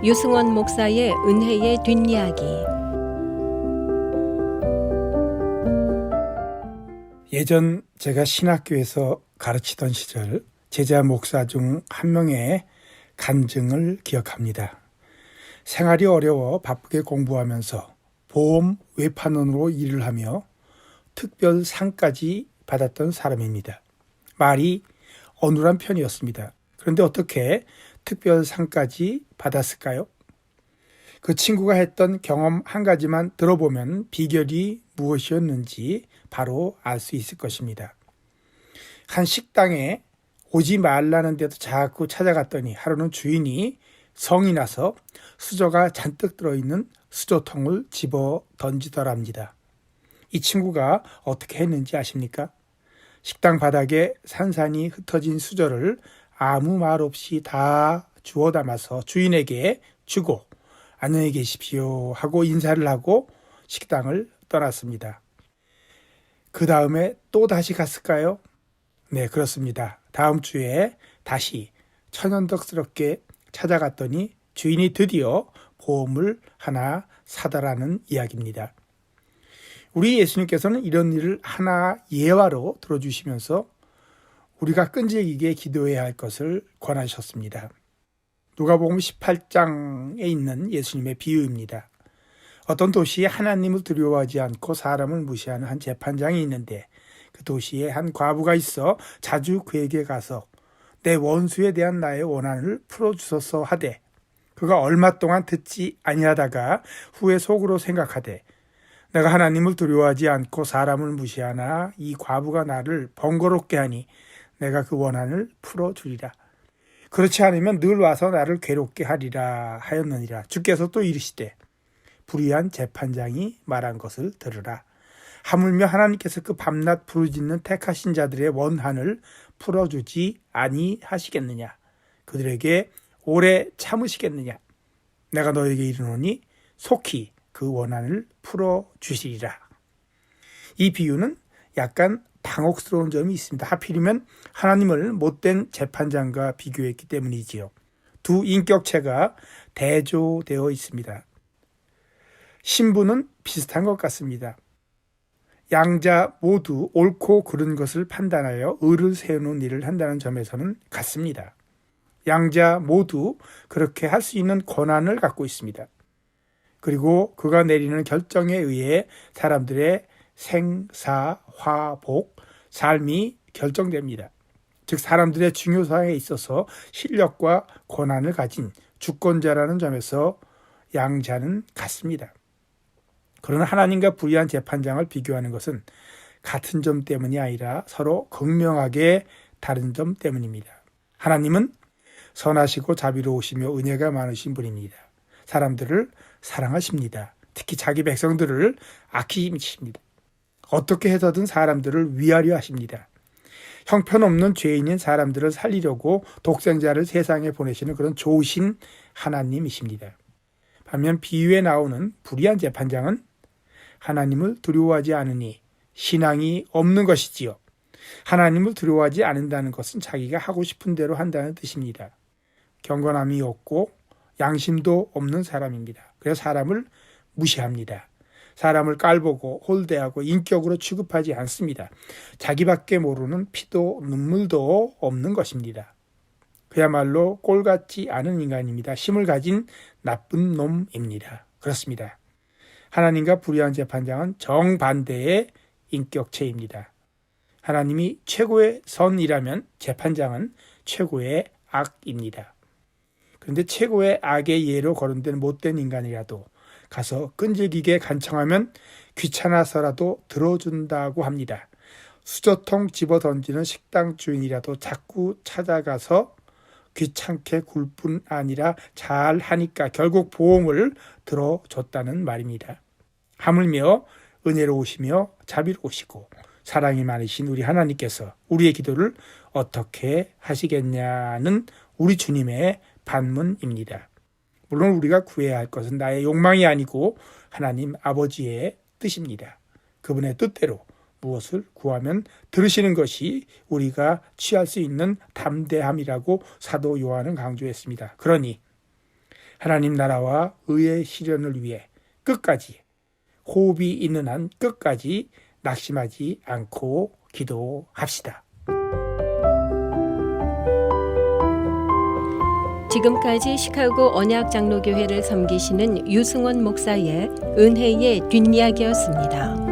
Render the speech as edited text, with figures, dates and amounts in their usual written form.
유승원 목사의 은혜의 뒷이야기. 예전 제가 신학교에서 가르치던 시절 제자 목사 중 한 명의 간증을 기억합니다. 생활이 어려워 바쁘게 공부하면서 보험 외판원으로 일을 하며 특별 상까지 받았던 사람입니다. 말이 어눌한 편이었습니다. 그런데 어떻게 특별 상까지 받았을까요? 그 친구가 했던 경험 한 가지만 들어보면 비결이 무엇이었는지 바로 알 수 있을 것입니다. 한 식당에 오지 말라는 데도 자꾸 찾아갔더니 하루는 주인이 성이 나서 수저가 잔뜩 들어있는 수저통을 집어 던지더랍니다. 이 친구가 어떻게 했는지 아십니까? 식당 바닥에 산산이 흩어진 수저를 아무 말 없이 다 주워 담아서 주인에게 주고 안녕히 계십시오 하고 인사를 하고 식당을 떠났습니다. 그 다음에 또 다시 갔을까요? 네, 그렇습니다. 다음 주에 다시 천연덕스럽게 찾아갔더니 주인이 드디어 보험을 하나 사다라는 이야기입니다. 우리 예수님께서는 이런 일을 하나 예화로 들어주시면서 우리가 끈질기게 기도해야 할 것을 권하셨습니다. 누가복음 18장에 있는 예수님의 비유입니다. 어떤 도시에 하나님을 두려워하지 않고 사람을 무시하는 한 재판장이 있는데 그 도시에 한 과부가 있어 자주 그에게 가서 내 원수에 대한 나의 원한을 풀어주소서 하되 그가 얼마 동안 듣지 아니하다가 후에 속으로 생각하되 내가 하나님을 두려워하지 않고 사람을 무시하나 이 과부가 나를 번거롭게 하니 내가 그 원한을 풀어주리라. 그렇지 않으면 늘 와서 나를 괴롭게 하리라 하였느니라. 주께서 또 이르시되 불의한 재판장이 말한 것을 들으라. 하물며 하나님께서 그 밤낮 부르짖는 택하신 자들의 원한을 풀어주지 아니하시겠느냐. 그들에게 오래 참으시겠느냐. 내가 너에게 이르노니 속히 그 원한을 풀어주시리라. 이 비유는 약간 당혹스러운 점이 있습니다. 하필이면 하나님을 못된 재판장과 비교했기 때문이지요. 두 인격체가 대조되어 있습니다. 신부는 비슷한 것 같습니다. 양자 모두 옳고 그른 것을 판단하여 의를 세우는 일을 한다는 점에서는 같습니다. 양자 모두 그렇게 할 수 있는 권한을 갖고 있습니다. 그리고 그가 내리는 결정에 의해 사람들의 생사, 화, 복, 삶이 결정됩니다. 즉 사람들의 중요사항에 있어서 실력과 권한을 가진 주권자라는 점에서 양자는 같습니다. 그러나 하나님과 불의한 재판장을 비교하는 것은 같은 점 때문이 아니라 서로 극명하게 다른 점 때문입니다. 하나님은 선하시고 자비로우시며 은혜가 많으신 분입니다. 사람들을 사랑하십니다. 특히 자기 백성들을 아끼십니다. 어떻게 해서든 사람들을 위하려 하십니다. 형편없는 죄인인 사람들을 살리려고 독생자를 세상에 보내시는 그런 좋으신 하나님이십니다. 반면 비유에 나오는 불의한 재판장은 하나님을 두려워하지 않으니 신앙이 없는 것이지요. 하나님을 두려워하지 않는다는 것은 자기가 하고 싶은 대로 한다는 뜻입니다. 경건함이 없고 양심도 없는 사람입니다. 그래서 사람을 무시합니다. 사람을 깔보고 홀대하고 인격으로 취급하지 않습니다. 자기밖에 모르는 피도 눈물도 없는 것입니다. 그야말로 꼴같지 않은 인간입니다. 힘을 가진 나쁜 놈입니다. 그렇습니다. 하나님과 불의한 재판장은 정반대의 인격체입니다. 하나님이 최고의 선이라면 재판장은 최고의 악입니다. 그런데 최고의 악의 예로 거론된 못된 인간이라도 가서 끈질기게 간청하면 귀찮아서라도 들어준다고 합니다. 수저통 집어 던지는 식당 주인이라도 자꾸 찾아가서 귀찮게 굴 뿐 아니라 잘 하니까 결국 보험을 들어줬다는 말입니다. 하물며 은혜로우시며 자비로우시고 사랑이 많으신 우리 하나님께서 우리의 기도를 어떻게 하시겠냐는 우리 주님의 반문입니다. 물론 우리가 구해야 할 것은 나의 욕망이 아니고 하나님 아버지의 뜻입니다. 그분의 뜻대로 무엇을 구하면 들으시는 것이 우리가 취할 수 있는 담대함이라고 사도 요한은 강조했습니다. 그러니 하나님 나라와 의의 실현을 위해 끝까지 호흡이 있는 한 끝까지 낙심하지 않고 기도합시다. 지금까지 시카고 언약장로교회를 섬기시는 유승원 목사의 은혜의 뒷이야기였습니다.